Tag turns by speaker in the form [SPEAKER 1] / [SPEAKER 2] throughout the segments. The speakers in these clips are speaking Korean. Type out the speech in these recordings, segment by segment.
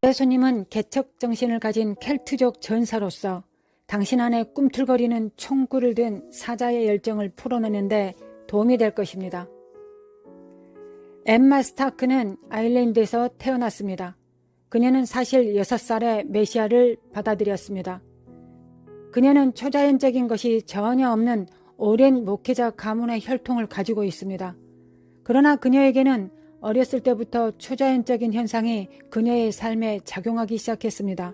[SPEAKER 1] 예수님은 개척 정신을 가진 켈트족 전사로서 당신 안에 꿈틀거리는 총구를 든 사자의 열정을 풀어내는데 도움이 될 것입니다. 엠마 스타크는 아일랜드에서 태어났습니다. 그녀는 사실 6살에 메시아를 받아들였습니다. 그녀는 초자연적인 것이 전혀 없는 오랜 목회자 가문의 혈통을 가지고 있습니다. 그러나 그녀에게는 어렸을 때부터 초자연적인 현상이 그녀의 삶에 작용하기 시작했습니다.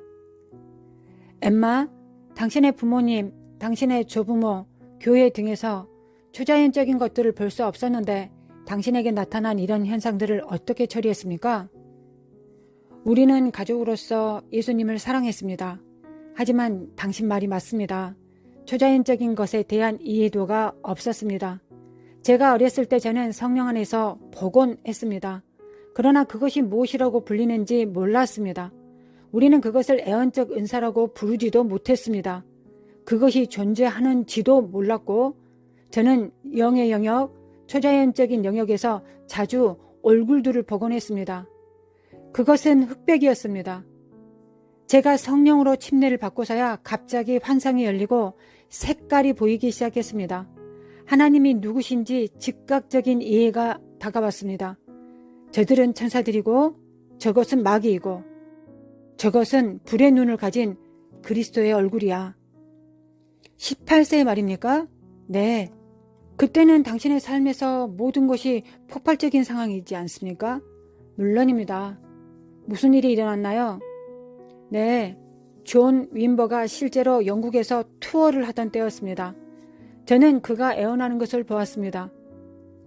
[SPEAKER 1] 엠마, 당신의 부모님, 당신의 조부모, 교회 등에서 초자연적인 것들을 볼 수 없었는데 당신에게 나타난 이런 현상들을 어떻게 처리했습니까? 우리는 가족으로서 예수님을 사랑했습니다. 하지만 당신 말이 맞습니다. 초자연적인 것에 대한 이해도가 없었습니다. 제가 어렸을 때 저는 성령 안에서 복원했습니다. 그러나 그것이 무엇이라고 불리는지 몰랐습니다. 우리는 그것을 애언적 은사라고 부르지도 못했습니다. 그것이 존재하는지도 몰랐고 저는 영의 영역, 초자연적인 영역에서 자주 얼굴들을 복원했습니다. 그것은 흑백이었습니다. 제가 성령으로 침례를 받고서야 갑자기 환상이 열리고 색깔이 보이기 시작했습니다. 하나님이 누구신지 즉각적인 이해가 다가왔습니다. 저들은 천사들이고 저것은 마귀이고 저것은 불의 눈을 가진 그리스도의 얼굴이야. 18세의 말입니까? 네. 그때는 당신의 삶에서 모든 것이 폭발적인 상황이지 않습니까? 물론입니다. 무슨 일이 일어났나요? 네, 존 윈버가 실제로 영국에서 투어를 하던 때였습니다. 저는 그가 애원하는 것을 보았습니다.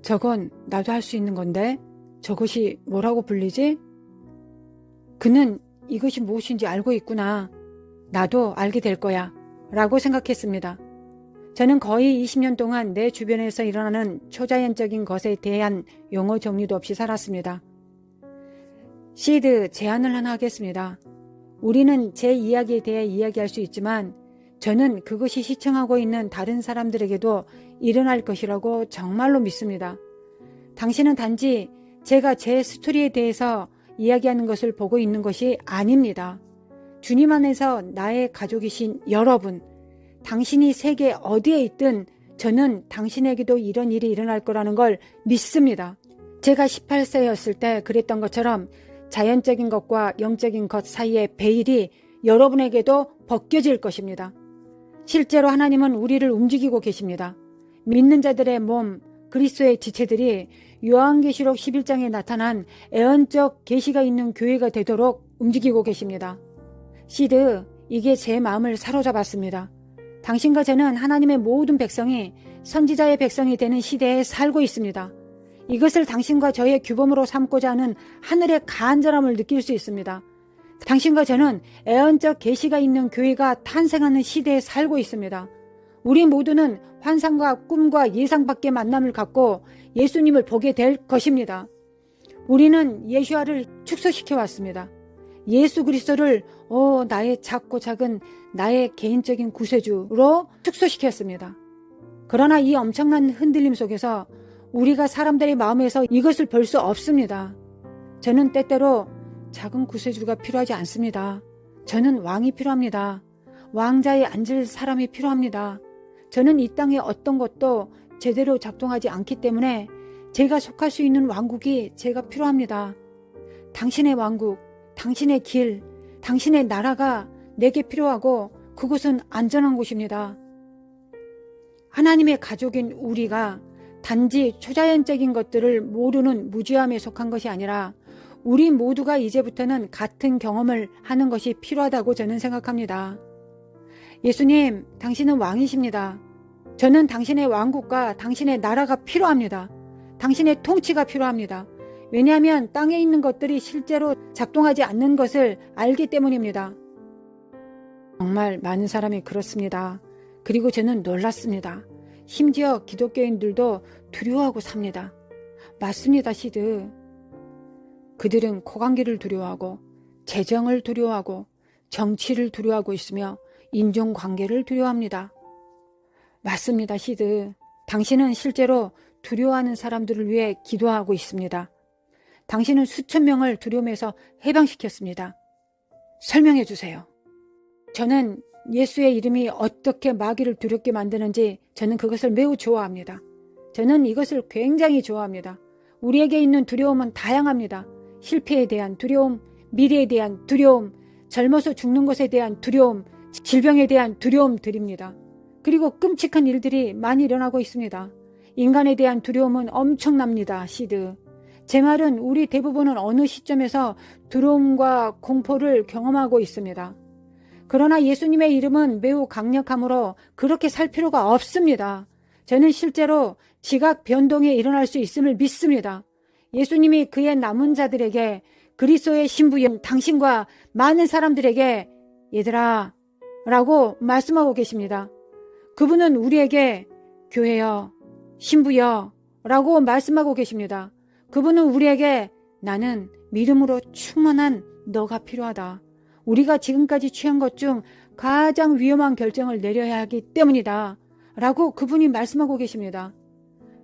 [SPEAKER 1] 저건 나도 할 수 있는 건데 저것이 뭐라고 불리지? 그는 이것이 무엇인지 알고 있구나. 나도 알게 될 거야. 라고 생각했습니다. 저는 거의 20년 동안 내 주변에서 일어나는 초자연적인 것에 대한 용어 정리도 없이 살았습니다. 시드, 제안을 하나 하겠습니다. 우리는 제 이야기에 대해 이야기할 수 있지만 저는 그것이 시청하고 있는 다른 사람들에게도 일어날 것이라고 정말로 믿습니다. 당신은 단지 제가 제 스토리에 대해서 이야기하는 것을 보고 있는 것이 아닙니다. 주님 안에서 나의 가족이신 여러분, 당신이 세계 어디에 있든 저는 당신에게도 이런 일이 일어날 거라는 걸 믿습니다. 제가 18세였을 때 그랬던 것처럼 자연적인 것과 영적인 것 사이의 베일이 여러분에게도 벗겨질 것입니다. 실제로 하나님은 우리를 움직이고 계십니다. 믿는 자들의 몸, 그리스도의 지체들이 요한계시록 11장에 나타난 애언적 계시가 있는 교회가 되도록 움직이고 계십니다. 시드, 이게 제 마음을 사로잡았습니다. 당신과 저는 하나님의 모든 백성이 선지자의 백성이 되는 시대에 살고 있습니다. 이것을 당신과 저의 규범으로 삼고자 하는 하늘의 간절함을 느낄 수 있습니다. 당신과 저는 애언적 계시가 있는 교회가 탄생하는 시대에 살고 있습니다. 우리 모두는 환상과 꿈과 예상 밖의 만남을 갖고 예수님을 보게 될 것입니다. 우리는 예수아를 축소시켜 왔습니다. 예수 그리스도를 나의 작고 작은 나의 개인적인 구세주로 축소시켰습니다. 그러나 이 엄청난 흔들림 속에서 우리가 사람들의 마음에서 이것을 볼 수 없습니다. 저는 때때로 작은 구세주가 필요하지 않습니다. 저는 왕이 필요합니다. 왕자에 앉을 사람이 필요합니다. 저는 이 땅의 어떤 것도 제대로 작동하지 않기 때문에 제가 속할 수 있는 왕국이 제가 필요합니다. 당신의 왕국, 당신의 길, 당신의 나라가 내게 필요하고 그곳은 안전한 곳입니다. 하나님의 가족인 우리가 단지 초자연적인 것들을 모르는 무지함에 속한 것이 아니라 우리 모두가 이제부터는 같은 경험을 하는 것이 필요하다고 저는 생각합니다. 예수님, 당신은 왕이십니다. 저는 당신의 왕국과 당신의 나라가 필요합니다. 당신의 통치가 필요합니다. 왜냐하면 땅에 있는 것들이 실제로 작동하지 않는 것을 알기 때문입니다. 정말 많은 사람이 그렇습니다. 그리고 저는 놀랐습니다. 심지어 기독교인들도 두려워하고 삽니다. 맞습니다, 시드. 그들은 코감기를 두려워하고 재정을 두려워하고 정치를 두려워하고 있으며 인종관계를 두려워합니다. 맞습니다, 시드. 당신은 실제로 두려워하는 사람들을 위해 기도하고 있습니다. 당신은 수천 명을 두려움에서 해방시켰습니다. 설명해 주세요. 저는 예수의 이름이 어떻게 마귀를 두렵게 만드는지 저는 그것을 매우 좋아합니다. 저는 이것을 굉장히 좋아합니다. 우리에게 있는 두려움은 다양합니다. 실패에 대한 두려움, 미래에 대한 두려움, 젊어서 죽는 것에 대한 두려움, 질병에 대한 두려움들입니다. 그리고 끔찍한 일들이 많이 일어나고 있습니다. 인간에 대한 두려움은 엄청납니다. 시드. 제 말은 우리 대부분은 어느 시점에서 두려움과 공포를 경험하고 있습니다. 그러나 예수님의 이름은 매우 강력하므로 그렇게 살 필요가 없습니다. 저는 실제로 지각 변동이 일어날 수 있음을 믿습니다. 예수님이 그의 남은 자들에게 그리스도의 신부여 당신과 많은 사람들에게 얘들아 라고 말씀하고 계십니다. 그분은 우리에게 교회여 신부여 라고 말씀하고 계십니다. 그분은 우리에게 나는 믿음으로 충만한 너가 필요하다. 우리가 지금까지 취한 것 중 가장 위험한 결정을 내려야 하기 때문이다. 라고 그분이 말씀하고 계십니다.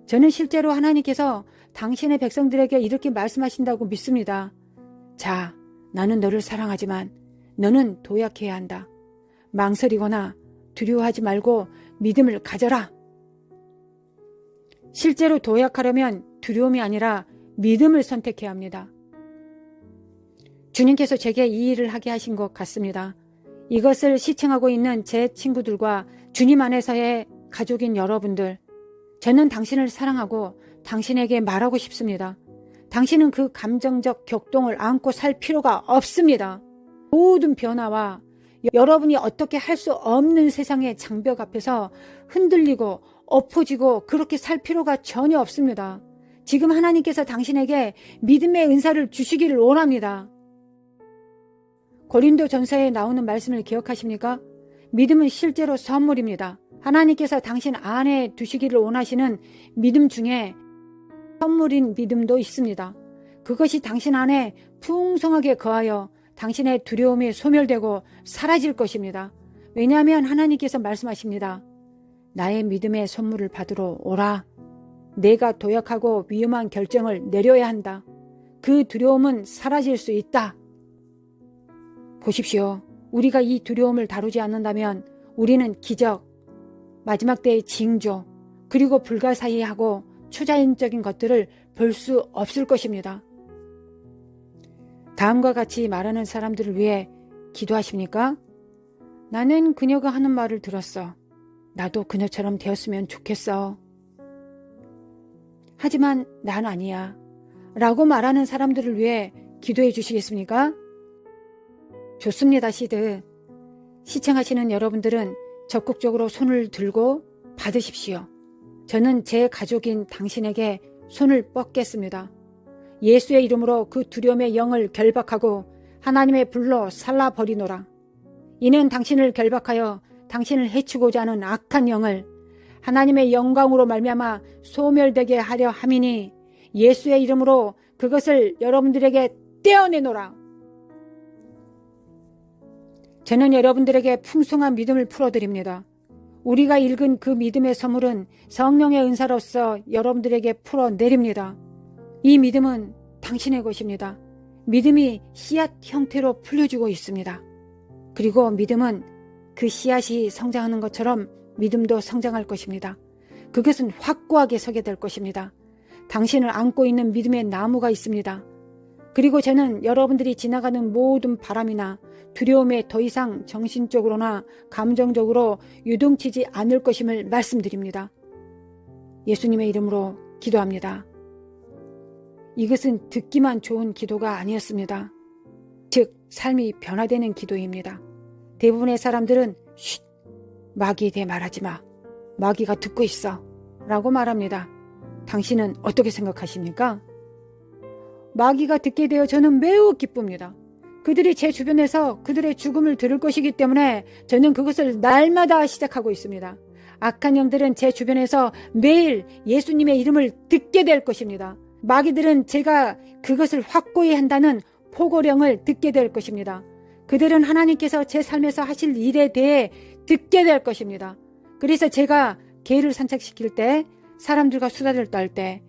[SPEAKER 1] 저는 실제로 하나님께서 당신의 백성들에게 이렇게 말씀하신다고 믿습니다. 자, 나는 너를 사랑하지만 너는 도약해야 한다. 망설이거나 두려워하지 말고 믿음을 가져라. 실제로 도약하려면 두려움이 아니라 믿음을 선택해야 합니다. 주님께서 제게 이 일을 하게 하신 것 같습니다. 이것을 시청하고 있는 제 친구들과 주님 안에서의 가족인 여러분들, 저는 당신을 사랑하고 당신에게 말하고 싶습니다. 당신은 그 감정적 격동을 안고 살 필요가 없습니다. 모든 변화와 여러분이 어떻게 할 수 없는 세상의 장벽 앞에서 흔들리고 엎어지고 그렇게 살 필요가 전혀 없습니다. 지금 하나님께서 당신에게 믿음의 은사를 주시기를 원합니다. 고린도 전서에 나오는 말씀을 기억하십니까? 믿음은 실제로 선물입니다. 하나님께서 당신 안에 두시기를 원하시는 믿음 중에 선물인 믿음도 있습니다. 그것이 당신 안에 풍성하게 거하여 당신의 두려움이 소멸되고 사라질 것입니다. 왜냐하면 하나님께서 말씀하십니다. 나의 믿음의 선물을 받으러 오라. 내가 도약하고 위험한 결정을 내려야 한다. 그 두려움은 사라질 수 있다. 보십시오. 우리가 이 두려움을 다루지 않는다면 우리는 기적, 마지막 때의 징조, 그리고 불가사의하고 초자연적인 것들을 볼 수 없을 것입니다. 다음과 같이 말하는 사람들을 위해 기도하십니까? 나는 그녀가 하는 말을 들었어. 나도 그녀처럼 되었으면 좋겠어. 하지만 난 아니야. 라고 말하는 사람들을 위해 기도해 주시겠습니까? 좋습니다, 시드. 시청하시는 여러분들은 적극적으로 손을 들고 받으십시오. 저는 제 가족인 당신에게 손을 뻗겠습니다. 예수의 이름으로 그 두려움의 영을 결박하고 하나님의 불로 살라버리노라. 이는 당신을 결박하여 당신을 해치고자 하는 악한 영을 하나님의 영광으로 말미암아 소멸되게 하려 함이니 예수의 이름으로 그것을 여러분들에게 떼어내노라. 저는 여러분들에게 풍성한 믿음을 풀어드립니다. 우리가 읽은 그 믿음의 선물은 성령의 은사로서 여러분들에게 풀어내립니다. 이 믿음은 당신의 것입니다. 믿음이 씨앗 형태로 풀려주고 있습니다. 그리고 믿음은 그 씨앗이 성장하는 것처럼 믿음도 성장할 것입니다. 그것은 확고하게 서게 될 것입니다. 당신을 안고 있는 믿음의 나무가 있습니다. 그리고 저는 여러분들이 지나가는 모든 바람이나 두려움에 더 이상 정신적으로나 감정적으로 유동치지 않을 것임을 말씀드립니다. 예수님의 이름으로 기도합니다. 이것은 듣기만 좋은 기도가 아니었습니다. 즉 삶이 변화되는 기도입니다. 대부분의 사람들은 쉿, 마귀에 대해 말하지 마. 마귀가 듣고 있어. 라고 말합니다. 당신은 어떻게 생각하십니까? 마귀가 듣게 되어 저는 매우 기쁩니다. 그들이 제 주변에서 그들의 죽음을 들을 것이기 때문에 저는 그것을 날마다 시작하고 있습니다. 악한 영들은 제 주변에서 매일 예수님의 이름을 듣게 될 것입니다. 마귀들은 제가 그것을 확고히 한다는 포고령을 듣게 될 것입니다. 그들은 하나님께서 제 삶에서 하실 일에 대해 듣게 될 것입니다. 그래서 제가 개를 산책시킬 때, 사람들과 수다를 떨 때,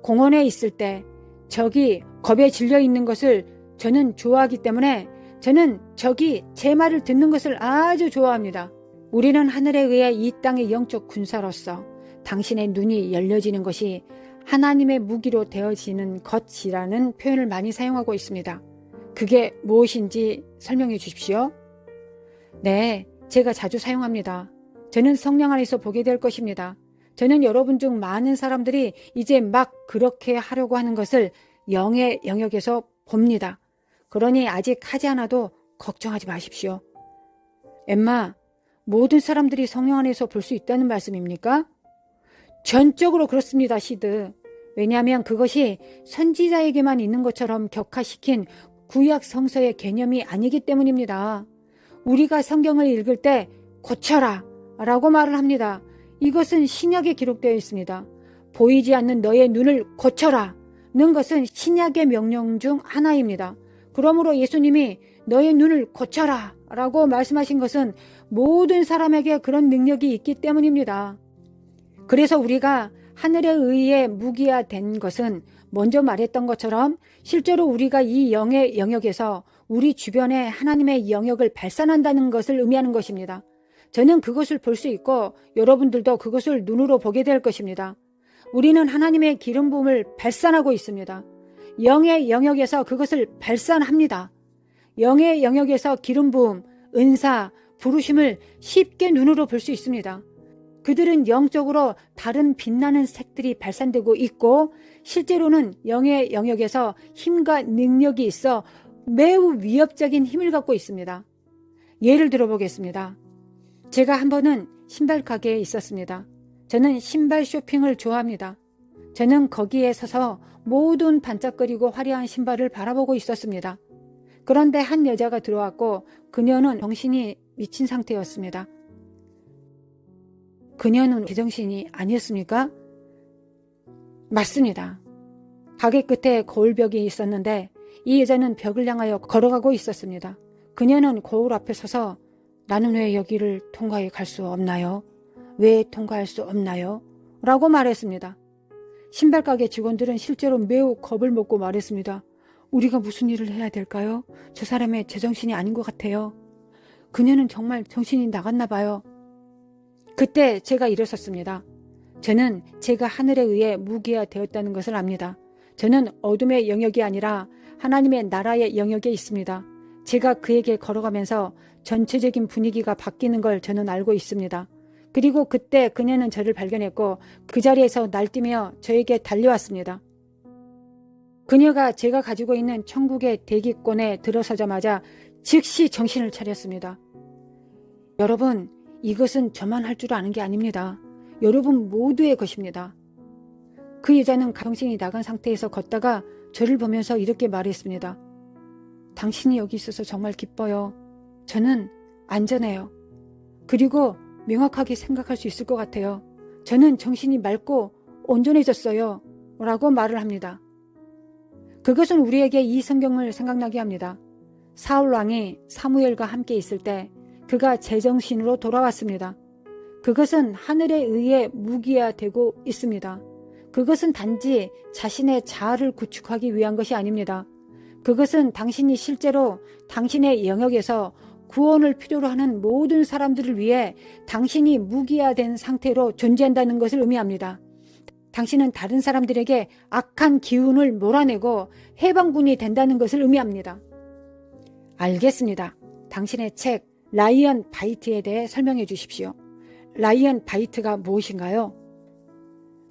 [SPEAKER 1] 공원에 있을 때 적이 겁에 질려 있는 것을 저는 좋아하기 때문에 저는 적이 제 말을 듣는 것을 아주 좋아합니다. 우리는 하늘에 의해 이 땅의 영적 군사로서 당신의 눈이 열려지는 것이 하나님의 무기로 되어지는 것이라는 표현을 많이 사용하고 있습니다. 그게 무엇인지 설명해 주십시오. 네, 제가 자주 사용합니다. 저는 성령 안에서 보게 될 것입니다. 저는 여러분 중 많은 사람들이 이제 막 그렇게 하려고 하는 것을 영의 영역에서 봅니다. 그러니 아직 하지 않아도 걱정하지 마십시오. 엠마, 모든 사람들이 성령 안에서 볼 수 있다는 말씀입니까? 전적으로 그렇습니다, 시드. 왜냐하면 그것이 선지자에게만 있는 것처럼 격화시킨 구약 성서의 개념이 아니기 때문입니다. 우리가 성경을 읽을 때 고쳐라 라고 말을 합니다. 이것은 신약에 기록되어 있습니다. 보이지 않는 너의 눈을 고쳐라 는 것은 신약의 명령 중 하나입니다. 그러므로 예수님이 너의 눈을 고쳐라 라고 말씀하신 것은 모든 사람에게 그런 능력이 있기 때문입니다. 그래서 우리가 하늘에 의해 무기화된 것은 먼저 말했던 것처럼 실제로 우리가 이 영의 영역에서 우리 주변에 하나님의 영역을 발산한다는 것을 의미하는 것입니다. 저는 그것을 볼 수 있고 여러분들도 그것을 눈으로 보게 될 것입니다. 우리는 하나님의 기름 부음을 발산하고 있습니다. 영의 영역에서 그것을 발산합니다. 영의 영역에서 기름 부음, 은사, 부르심을 쉽게 눈으로 볼 수 있습니다. 그들은 영적으로 다른 빛나는 색들이 발산되고 있고 실제로는 영의 영역에서 힘과 능력이 있어 매우 위협적인 힘을 갖고 있습니다. 예를 들어보겠습니다. 제가 한 번은 신발 가게에 있었습니다. 저는 신발 쇼핑을 좋아합니다. 저는 거기에 서서 모든 반짝거리고 화려한 신발을 바라보고 있었습니다. 그런데 한 여자가 들어왔고 그녀는 정신이 미친 상태였습니다. 그녀는 제정신이 아니었습니까? 맞습니다. 가게 끝에 거울벽이 있었는데 이 여자는 벽을 향하여 걸어가고 있었습니다. 그녀는 거울 앞에 서서 나는 왜 여기를 통과해 갈 수 없나요? 왜 통과할 수 없나요? 라고 말했습니다. 신발가게 직원들은 실제로 매우 겁을 먹고 말했습니다. 우리가 무슨 일을 해야 될까요? 저 사람의 제정신이 아닌 것 같아요. 그녀는 정말 정신이 나갔나 봐요. 그때 제가 일어섰습니다. 저는 제가 하늘에 의해 무기화되었다는 것을 압니다. 저는 어둠의 영역이 아니라 하나님의 나라의 영역에 있습니다. 제가 그에게 걸어가면서 전체적인 분위기가 바뀌는 걸 저는 알고 있습니다. 그리고 그때 그녀는 저를 발견했고 그 자리에서 날뛰며 저에게 달려왔습니다. 그녀가 제가 가지고 있는 천국의 대기권에 들어서자마자 즉시 정신을 차렸습니다. 여러분, 이것은 저만 할 줄 아는 게 아닙니다. 여러분 모두의 것입니다. 그 여자는 정신이 나간 상태에서 걷다가 저를 보면서 이렇게 말했습니다. 당신이 여기 있어서 정말 기뻐요. 저는 안전해요. 그리고 명확하게 생각할 수 있을 것 같아요. 저는 정신이 맑고 온전해졌어요. 라고 말을 합니다. 그것은 우리에게 이 성경을 생각나게 합니다. 사울 왕이 사무엘과 함께 있을 때 그가 제정신으로 돌아왔습니다. 그것은 하늘에 의해 무기화되고 있습니다. 그것은 단지 자신의 자아를 구축하기 위한 것이 아닙니다. 그것은 당신이 실제로 당신의 영역에서 구원을 필요로 하는 모든 사람들을 위해 당신이 무기화된 상태로 존재한다는 것을 의미합니다. 당신은 다른 사람들에게 악한 기운을 몰아내고 해방군이 된다는 것을 의미합니다. 알겠습니다. 당신의 책 라이언 바이트에 대해 설명해 주십시오. 라이언 바이트가 무엇인가요?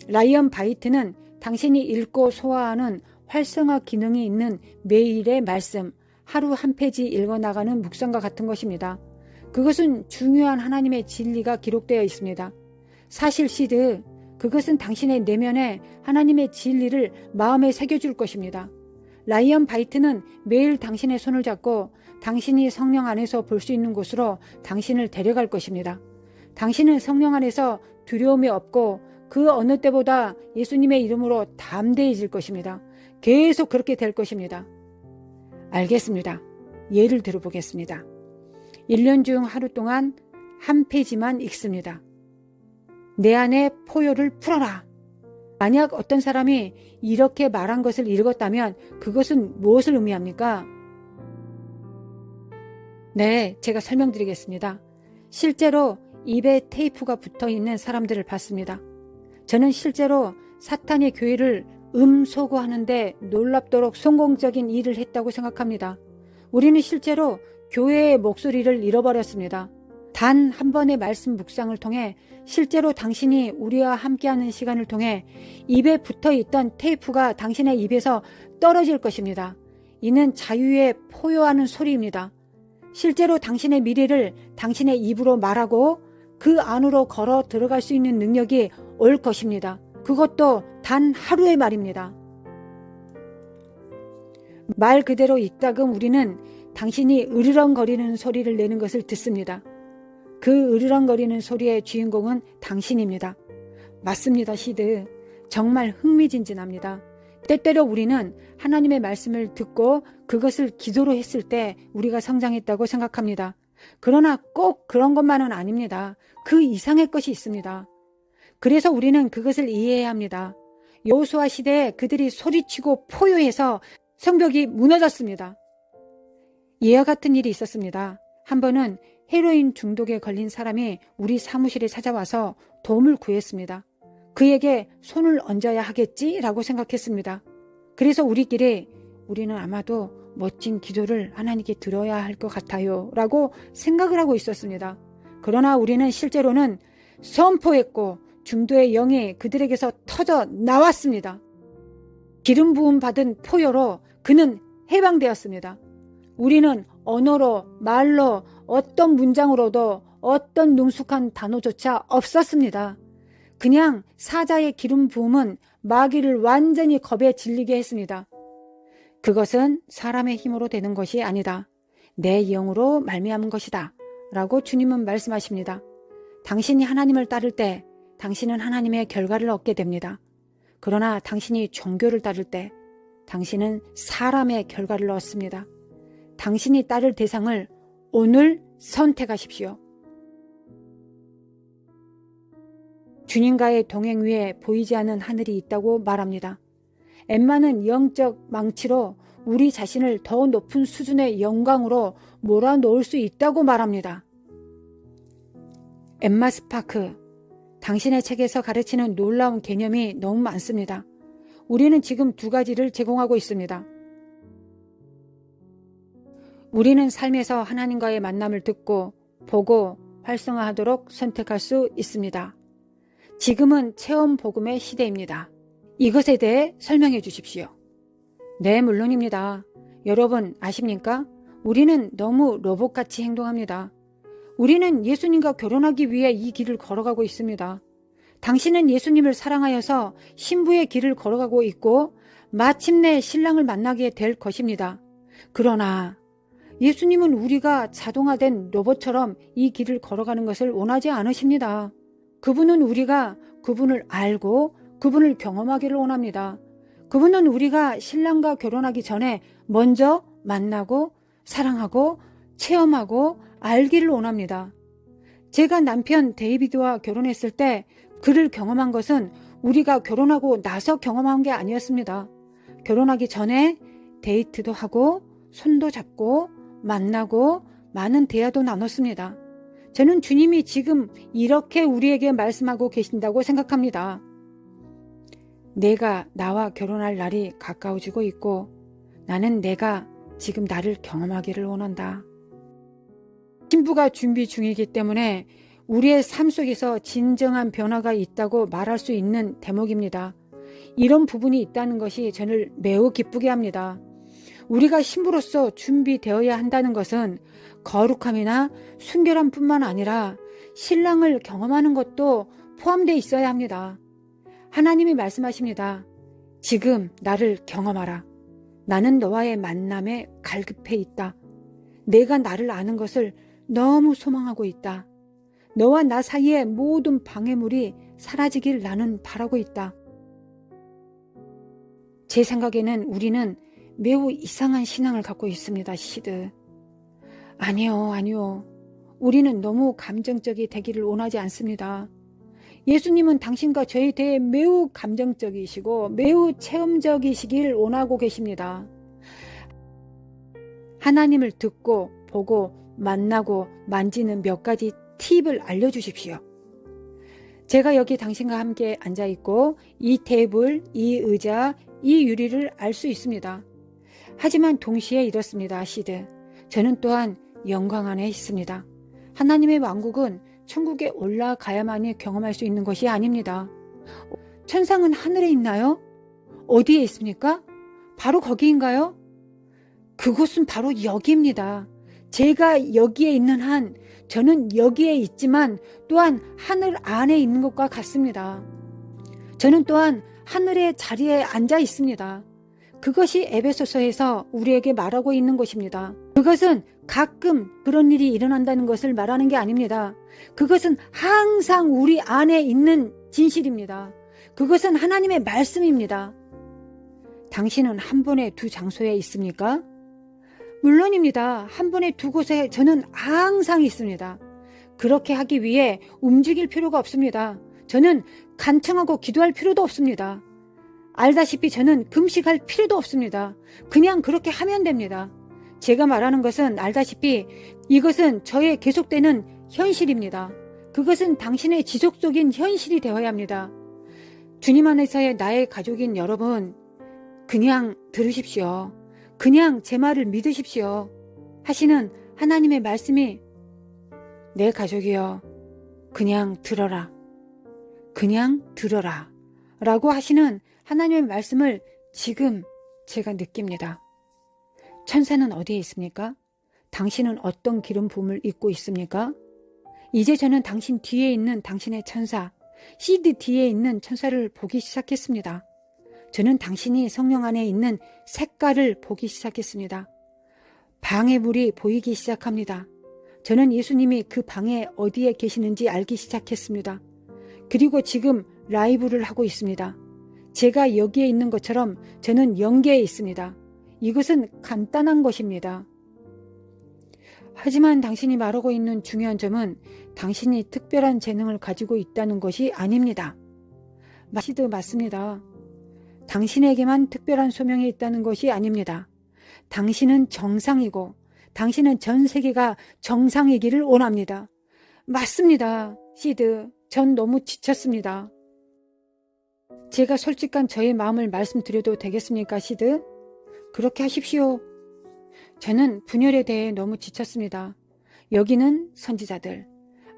[SPEAKER 1] 라이언 바이트는 당신이 읽고 소화하는 활성화 기능이 있는 매일의 말씀, 하루 한 페이지 읽어나가는 묵상과 같은 것입니다. 그것은 중요한 하나님의 진리가 기록되어 있습니다. 사실 시드, 그것은 당신의 내면에 하나님의 진리를 마음에 새겨줄 것입니다. 라이언 바이트는 매일 당신의 손을 잡고 당신이 성령 안에서 볼 수 있는 곳으로 당신을 데려갈 것입니다. 당신은 성령 안에서 두려움이 없고 그 어느 때보다 예수님의 이름으로 담대해질 것입니다. 계속 그렇게 될 것입니다. 알겠습니다. 예를 들어보겠습니다. 1년 중 하루 동안 한 페이지만 읽습니다. 내 안에 포효를 풀어라. 만약 어떤 사람이 이렇게 말한 것을 읽었다면 그것은 무엇을 의미합니까? 네, 제가 설명드리겠습니다. 실제로 입에 테이프가 붙어 있는 사람들을 봤습니다. 저는 실제로 사탄의 교회를 음소거하는데 놀랍도록 성공적인 일을 했다고 생각합니다. 우리는 실제로 교회의 목소리를 잃어버렸습니다. 단 한 번의 말씀 묵상을 통해 실제로 당신이 우리와 함께하는 시간을 통해 입에 붙어있던 테이프가 당신의 입에서 떨어질 것입니다. 이는 자유의 포효하는 소리입니다. 실제로 당신의 미래를 당신의 입으로 말하고 그 안으로 걸어 들어갈 수 있는 능력이 올 것입니다. 그것도 단 하루의 말입니다. 말 그대로 이따금 우리는 당신이 으르렁거리는 소리를 내는 것을 듣습니다. 그 으르렁거리는 소리의 주인공은 당신입니다. 맞습니다, 시드. 정말 흥미진진합니다. 때때로 우리는 하나님의 말씀을 듣고 그것을 기도로 했을 때 우리가 성장했다고 생각합니다. 그러나 꼭 그런 것만은 아닙니다. 그 이상의 것이 있습니다. 그래서 우리는 그것을 이해해야 합니다. 여호수아 시대에 그들이 소리치고 포효해서 성벽이 무너졌습니다. 이와 같은 일이 있었습니다. 한 번은 헤로인 중독에 걸린 사람이 우리 사무실에 찾아와서 도움을 구했습니다. 그에게 손을 얹어야 하겠지라고 생각했습니다. 그래서 우리는 아마도 멋진 기도를 하나님께 드려야 할 것 같아요 라고 생각을 하고 있었습니다. 그러나 우리는 실제로는 선포했고 중도의 영이 그들에게서 터져 나왔습니다. 기름 부음 받은 포효로 그는 해방되었습니다. 우리는 언어로, 말로, 어떤 문장으로도 어떤 능숙한 단어조차 없었습니다. 그냥 사자의 기름 부음은 마귀를 완전히 겁에 질리게 했습니다. 그것은 사람의 힘으로 되는 것이 아니다. 내 영으로 말미암은 것이다. 라고 주님은 말씀하십니다. 당신이 하나님을 따를 때 당신은 하나님의 결과를 얻게 됩니다. 그러나 당신이 종교를 따를 때 당신은 사람의 결과를 얻습니다. 당신이 따를 대상을 오늘 선택하십시오. 주님과의 동행 위에 보이지 않는 하늘이 있다고 말합니다. 엠마는 영적 망치로 우리 자신을 더 높은 수준의 영광으로 몰아넣을 수 있다고 말합니다. 엠마 스파크, 당신의 책에서 가르치는 놀라운 개념이 너무 많습니다. 우리는 지금 두 가지를 제공하고 있습니다. 우리는 삶에서 하나님과의 만남을 듣고 보고 활성화하도록 선택할 수 있습니다. 지금은 체험 복음의 시대입니다. 이것에 대해 설명해 주십시오. 네, 물론입니다. 여러분 아십니까? 우리는 너무 로봇같이 행동합니다. 우리는 예수님과 결혼하기 위해 이 길을 걸어가고 있습니다. 당신은 예수님을 사랑하여서 신부의 길을 걸어가고 있고 마침내 신랑을 만나게 될 것입니다. 그러나 예수님은 우리가 자동화된 로봇처럼 이 길을 걸어가는 것을 원하지 않으십니다. 그분은 우리가 그분을 알고 그분을 경험하기를 원합니다. 그분은 우리가 신랑과 결혼하기 전에 먼저 만나고 사랑하고 체험하고 알기를 원합니다. 제가 남편 데이비드와 결혼했을 때 그를 경험한 것은 우리가 결혼하고 나서 경험한 게 아니었습니다. 결혼하기 전에 데이트도 하고 손도 잡고 만나고 많은 대화도 나눴습니다. 저는 주님이 지금 이렇게 우리에게 말씀하고 계신다고 생각합니다. 내가 나와 결혼할 날이 가까워지고 있고 나는 내가 지금 나를 경험하기를 원한다. 신부가 준비 중이기 때문에 우리의 삶 속에서 진정한 변화가 있다고 말할 수 있는 대목입니다. 이런 부분이 있다는 것이 저를 매우 기쁘게 합니다. 우리가 신부로서 준비되어야 한다는 것은 거룩함이나 순결함뿐만 아니라 신랑을 경험하는 것도 포함되어 있어야 합니다. 하나님이 말씀하십니다. 지금 나를 경험하라. 나는 너와의 만남에 갈급해 있다. 내가 나를 아는 것을 너무 소망하고 있다. 너와 나 사이의 모든 방해물이 사라지길 나는 바라고 있다. 제 생각에는 우리는 매우 이상한 신앙을 갖고 있습니다, 시드. 아니요. 우리는 너무 감정적이 되기를 원하지 않습니다. 예수님은 당신과 저에 대해 매우 감정적이시고 매우 체험적이시길 원하고 계십니다. 하나님을 듣고 보고 만나고 만지는 몇 가지 팁을 알려주십시오. 제가 여기 당신과 함께 앉아있고 이 테이블, 이 의자, 이 유리를 알 수 있습니다. 하지만 동시에 이렇습니다. 시드. 저는 또한 영광 안에 있습니다. 하나님의 왕국은 천국에 올라가야만이 경험할 수 있는 것이 아닙니다. 천상은 하늘에 있나요? 어디에 있습니까? 바로 거기인가요? 그곳은 바로 여기입니다. 제가 여기에 있는 한 저는 여기에 있지만 또한 하늘 안에 있는 것과 같습니다. 저는 또한 하늘의 자리에 앉아 있습니다. 그것이 에베소서에서 우리에게 말하고 있는 것입니다. 그것은 가끔 그런 일이 일어난다는 것을 말하는 게 아닙니다. 그것은 항상 우리 안에 있는 진실입니다. 그것은 하나님의 말씀입니다. 당신은 한 번에 두 장소에 있습니까? 물론입니다. 한 번에 두 곳에 저는 항상 있습니다. 그렇게 하기 위해 움직일 필요가 없습니다. 저는 간청하고 기도할 필요도 없습니다. 알다시피 저는 금식할 필요도 없습니다. 그냥 그렇게 하면 됩니다. 제가 말하는 것은 알다시피 이것은 저의 계속되는 현실입니다. 그것은 당신의 지속적인 현실이 되어야 합니다. 주님 안에서의 나의 가족인 여러분, 그냥 들으십시오. 그냥 제 말을 믿으십시오. 하시는 하나님의 말씀이 내 가족이여 그냥 들어라. 그냥 들어라. 라고 하시는 하나님의 말씀을 지금 제가 느낍니다. 천사는 어디에 있습니까? 당신은 어떤 기름 부음을 입고 있습니까? 이제 저는 당신 뒤에 있는 당신의 천사, 시드 뒤에 있는 천사를 보기 시작했습니다. 저는 당신이 성령 안에 있는 색깔을 보기 시작했습니다. 방의 물이 보이기 시작합니다. 저는 예수님이 그 방에 어디에 계시는지 알기 시작했습니다. 그리고 지금 라이브를 하고 있습니다. 제가 여기에 있는 것처럼 저는 영계에 있습니다. 이것은 간단한 것입니다. 하지만 당신이 말하고 있는 중요한 점은 당신이 특별한 재능을 가지고 있다는 것이 아닙니다. 시드 맞습니다. 당신에게만 특별한 소명이 있다는 것이 아닙니다. 당신은 정상이고 당신은 전 세계가 정상이기를 원합니다. 맞습니다. 시드, 전 너무 지쳤습니다. 제가 솔직한 저의 마음을 말씀드려도 되겠습니까, 시드? 그렇게 하십시오. 저는 분열에 대해 너무 지쳤습니다. 여기는 선지자들,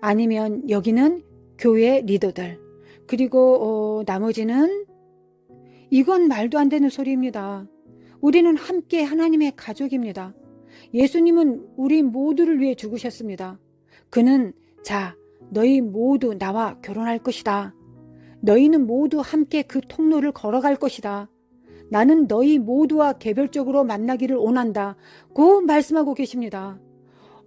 [SPEAKER 1] 아니면 여기는 교회 리더들, 그리고 나머지는 이건 말도 안 되는 소리입니다. 우리는 함께 하나님의 가족입니다. 예수님은 우리 모두를 위해 죽으셨습니다. 그는 자, 너희 모두 나와 결혼할 것이다. 너희는 모두 함께 그 통로를 걸어갈 것이다. 나는 너희 모두와 개별적으로 만나기를 원한다. 고 말씀하고 계십니다.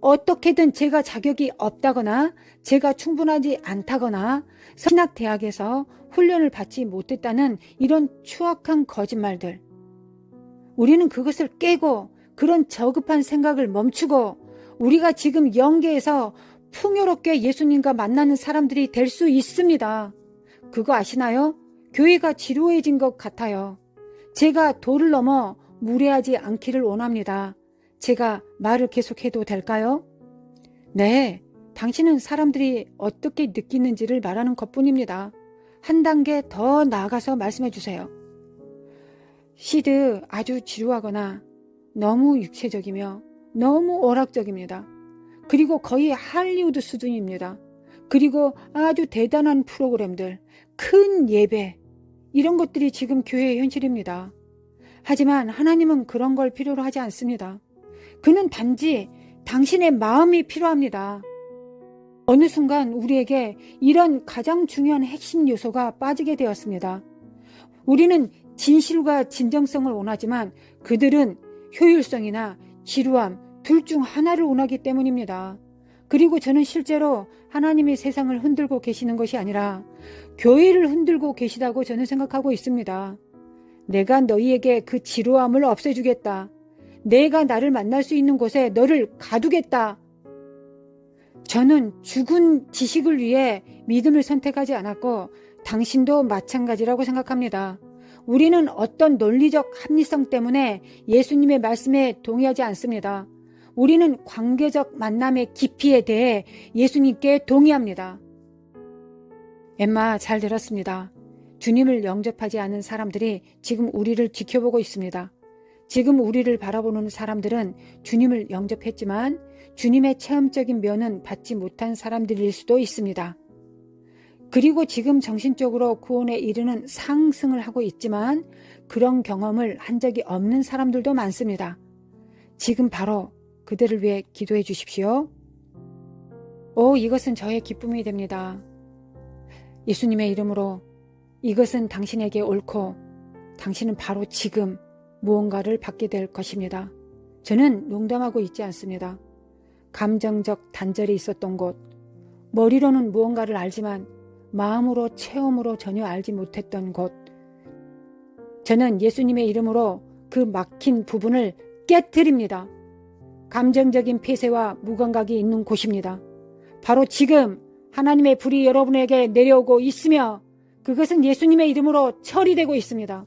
[SPEAKER 1] 어떻게든 제가 자격이 없다거나 제가 충분하지 않다거나 신학대학에서 훈련을 받지 못했다는 이런 추악한 거짓말들. 우리는 그것을 깨고 그런 저급한 생각을 멈추고 우리가 지금 영계에서 풍요롭게 예수님과 만나는 사람들이 될 수 있습니다. 그거 아시나요? 교회가 지루해진 것 같아요. 제가 도를 넘어 무례하지 않기를 원합니다. 제가 말을 계속해도 될까요? 네, 당신은 사람들이 어떻게 느끼는지를 말하는 것뿐입니다. 한 단계 더 나아가서 말씀해 주세요. 시드, 아주 지루하거나 너무 육체적이며 너무 오락적입니다. 그리고 거의 할리우드 수준입니다. 그리고 아주 대단한 프로그램들, 큰 예배, 이런 것들이 지금 교회의 현실입니다. 하지만 하나님은 그런 걸 필요로 하지 않습니다. 그는 단지 당신의 마음이 필요합니다. 어느 순간 우리에게 이런 가장 중요한 핵심 요소가 빠지게 되었습니다. 우리는 진실과 진정성을 원하지만 그들은 효율성이나 지루함 둘 중 하나를 원하기 때문입니다. 그리고 저는 실제로 하나님이 세상을 흔들고 계시는 것이 아니라 교회를 흔들고 계시다고 저는 생각하고 있습니다. 내가 너희에게 그 지루함을 없애주겠다. 내가 나를 만날 수 있는 곳에 너를 가두겠다. 저는 죽은 지식을 위해 믿음을 선택하지 않았고 당신도 마찬가지라고 생각합니다. 우리는 어떤 논리적 합리성 때문에 예수님의 말씀에 동의하지 않습니다. 우리는 관계적 만남의 깊이에 대해 예수님께 동의합니다. 엠마, 잘 들었습니다. 주님을 영접하지 않은 사람들이 지금 우리를 지켜보고 있습니다. 지금 우리를 바라보는 사람들은 주님을 영접했지만 주님의 체험적인 면은 받지 못한 사람들일 수도 있습니다. 그리고 지금 정신적으로 구원에 이르는 상승을 하고 있지만 그런 경험을 한 적이 없는 사람들도 많습니다. 지금 바로 그들을 위해 기도해 주십시오. 이것은 저의 기쁨이 됩니다. 예수님의 이름으로 이것은 당신에게 옳고 당신은 바로 지금 무언가를 받게 될 것입니다. 저는 농담하고 있지 않습니다. 감정적 단절이 있었던 곳, 머리로는 무언가를 알지만 마음으로 체험으로 전혀 알지 못했던 곳, 저는 예수님의 이름으로 그 막힌 부분을 깨트립니다. 감정적인 폐쇄와 무감각이 있는 곳입니다. 바로 지금 하나님의 불이 여러분에게 내려오고 있으며 그것은 예수님의 이름으로 처리되고 있습니다.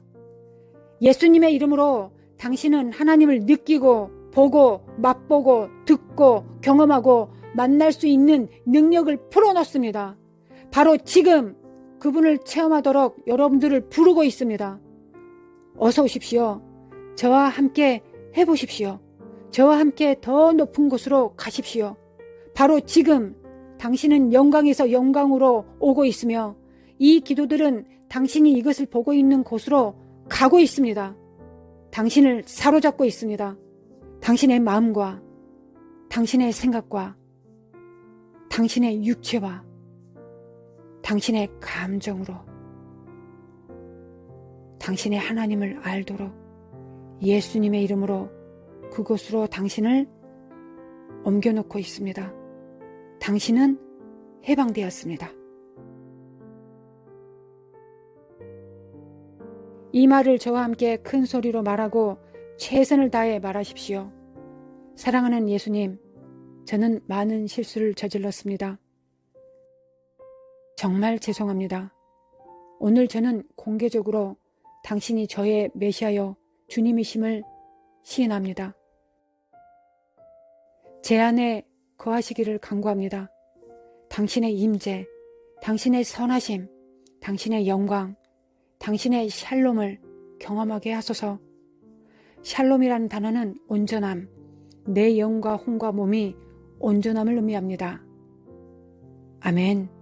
[SPEAKER 1] 예수님의 이름으로 당신은 하나님을 느끼고 보고 맛보고 듣고 경험하고 만날 수 있는 능력을 풀어놓습니다. 바로 지금 그분을 체험하도록 여러분들을 부르고 있습니다. 어서 오십시오. 저와 함께 해보십시오. 저와 함께 더 높은 곳으로 가십시오. 바로 지금 당신은 영광에서 영광으로 오고 있으며 이 기도들은 당신이 이것을 보고 있는 곳으로 가고 있습니다. 당신을 사로잡고 있습니다. 당신의 마음과 당신의 생각과 당신의 육체와 당신의 감정으로 당신의 하나님을 알도록 예수님의 이름으로 그곳으로 당신을 옮겨놓고 있습니다. 당신은 해방되었습니다. 이 말을 저와 함께 큰 소리로 말하고 최선을 다해 말하십시오. 사랑하는 예수님, 저는 많은 실수를 저질렀습니다. 정말 죄송합니다. 오늘 저는 공개적으로 당신이 저의 메시아여 주님이심을 시인합니다. 제 안에 거하시기를 간구합니다. 당신의 임재, 당신의 선하심, 당신의 영광, 당신의 샬롬을 경험하게 하소서. 샬롬이라는 단어는 온전함, 내 영과 혼과 몸이 온전함을 의미합니다. 아멘.